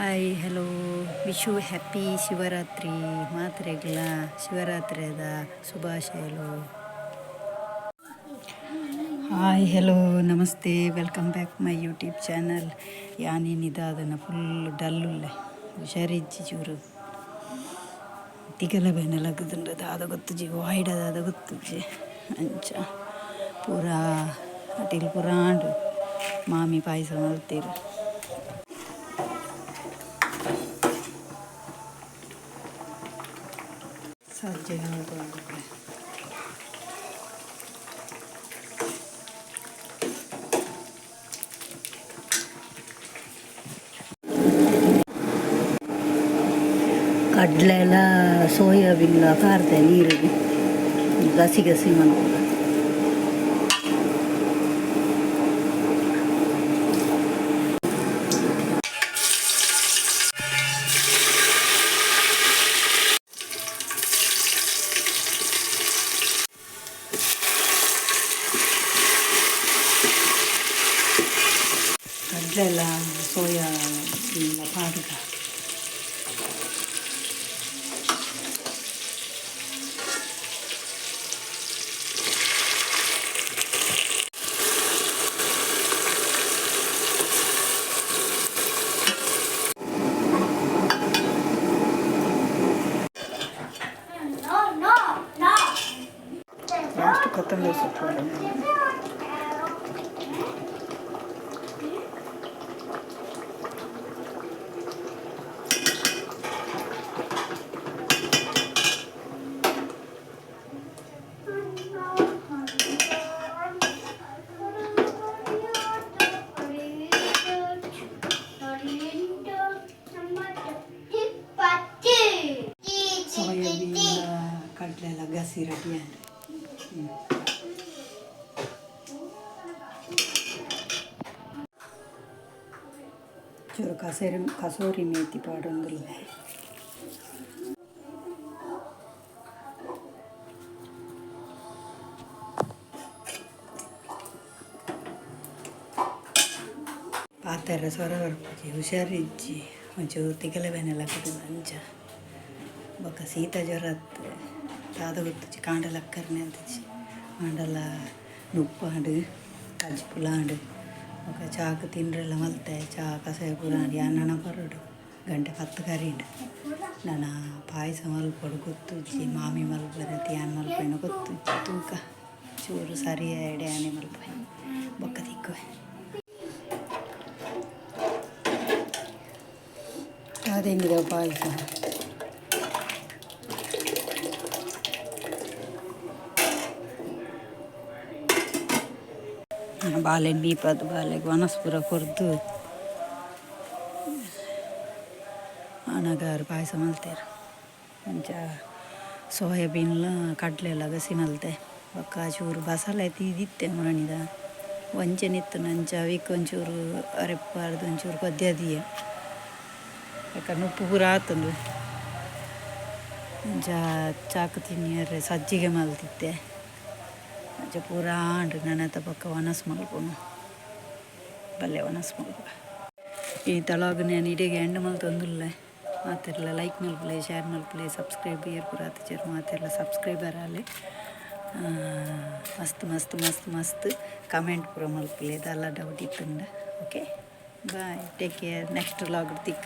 Hi hello wish happy Shivaratri ಮಾತ್ರೆಗಳ ಶಿವರಾತ್ರಿದ ಶುಭಾಶಯಗಳು. ಹಾಯ್ ಹಲೋ ನಮಸ್ತೆ, welcome back my YouTube channel. ಯಾನೇನಿದಾದನ ಫುಲ್ ಡಲ್ಲುಲ್ಲೆ ಹುಷಾರಿಜ್ಜಿ ಚೂರು ತಿಗಲ ಬೆನ್ನಲಾಗದುಂಡು ದಾದ ಗೊತ್ತು ಜಿ ವಾಯ್ಡದಾದ ಗೊತ್ತು ಜಿ ಅಂಚ ಪೂರಾ ಅಟಿಲ್ ಪುರಾಂಡು ಮಾಮಿ ಪಾಯಸ ಮಲ್ತೀರು. ಸಜ್ಜೆ ಕಡಲೆ ಎಲ್ಲ ಸೋಯಾಬೀನ್ ಕಾರ್ತೆ ನೀರಿಗೆ ಗಸಿ ಗಸಿ ಮಾಡ್ಬೋದು. ಕಡಲೆ ಎಲ್ಲ ಸೋಯಾ ಇಲ್ಲ ಪಾಡುಗ ಕೊತ್ತಂಬರಿ ಸೊಪ್ಪು ಸೋಯಾಬೀನ್ ಕಡಲೆ ಎಲ್ಲ ಗಸಿ ರೆಡಿ ಚೂರು ಕಸೂರಿ ಮೇಥಿ ಪಾಡೊಂದಿಲ್ಲ. ಪಾತ್ರೆ ಸೊರ ಬರ್ಪುಜಿ ಹುಷಾರಿಜ್ಜಿ ಒಂಚೂರು ತಿಗಲ ಬೆನೆಲ್ಲ ಕಡಿಮೆ ಅಂಚ ಬೊಕ್ಕ ಶೀತ ಜ್ವರ ದಾದ ಗೊತ್ತುಜಿ ಕಾಂಡಲ ಅಕ್ಕರ್ನೆ ಅಂತಜಿ ಕಾಂಡಲ ನುಪ್ಪಾಂಡು ಕಜ್ಜಿ ಪುಲಾಂಡು ಬೊಕ್ಕ ಚಾಕು ತಿಂಡ್ರೆಲ್ಲ ಮಲ್ತೆ ಚಾ ಕಸಾಯ ಪುಲಾಂಡು ಯಾನಣ ಪರಡು ಗಂಟೆ 10 ಕರೀಂಡು ನನ್ನ ಪಾಯಸ ಮಲ್ಪಡು ಗೊತ್ತುಜ್ಜಿ ಮಾಮಿ ಮಲ್ಪದ ತ್ಯಾನ್ ಮಲ್ಪೇನು ಗೊತ್ತುಜ್ಜಿ ತೂಕ ಚೂರು ಸರಿಯ ಎಡೆ ಆನೆ ಮಲ್ಪ ಬೊಕ್ಕ ತಿಕ್ಕುವೆ ಅದೇನಿದೆ ಪಾಯಸ ಬಾಲೆ ಬೀಪದು ಬಾಲೆಗೆ ವನಸ್ಪುರ ಕೊರ್ದು ಆನಗಾರು ಪಾಯಸ ಮಲ್ತೇರು ಅಂಚ ಸೋಯಾಬೀನ್ಲ ಕಡಲೆ ಎಲ್ಲ ಗಸಿ ಮಲ್ತೆ ಬೊಕ್ಕ ಚೂರು ಬಸಳೆ ತೀದಿತ್ತೆ ಮಣಿದ ಒಂಚೆನಿತ್ತು ನಂಚ ಅವಿಕ್ ಒಂಚೂರು ಅರೆಪ್ಪಾರ್ದು ಒಂಚೂರು ಕೊದ್ಯದಿಯ ಯಾಕಂದ್ರೆ ಉಪ್ಪು ಪೂರ ಆತಂದು ಅಂಚ ಚಾಕು ತಿನ್ನಿಯರೆ ಸಜ್ಜಿಗೆ ಮಲ್ತಿದ್ದೆ ಅಂಚ ಪೂರ ಆಂಡು ನನತ ಪಕ್ಕ ವನಸ್ ಮಲ್ಪುನು ಬಲ್ಲೆ ವನಸ್ ಮಲ್ಪ ಈ ತಲಾಗ್ ನಾನು ಇಡೀಗೆ ಎಂಡ್ ಮಲ್ತೊಂದುಲ್ಲೆ ಮಾತೆಲ್ಲ ಲೈಕ್ ಮಲ್ಪಲೆ ಶೇರ್ ಮಲ್ಪಲೆ ಸಬ್ಸ್ಕ್ರೈಬ್ ಇಯರ್ ಪೂರ ಆತಚೇರು ಮಾತೆಲ್ಲ ಸಬ್ಸ್ಕ್ರೈಬರ್ ಆಲೆ ಮಸ್ತ್ ಮಸ್ತ್ ಮಸ್ತ್ ಮಸ್ತ್ ಕಮೆಂಟ್ ಪೂರ ಮಲ್ಪಲೆ ಅದೆಲ್ಲ ಡೌಟ್ ಇತ್ತಂಡ. Okay bye, take care. Next vlog ತಿಕ್ಕ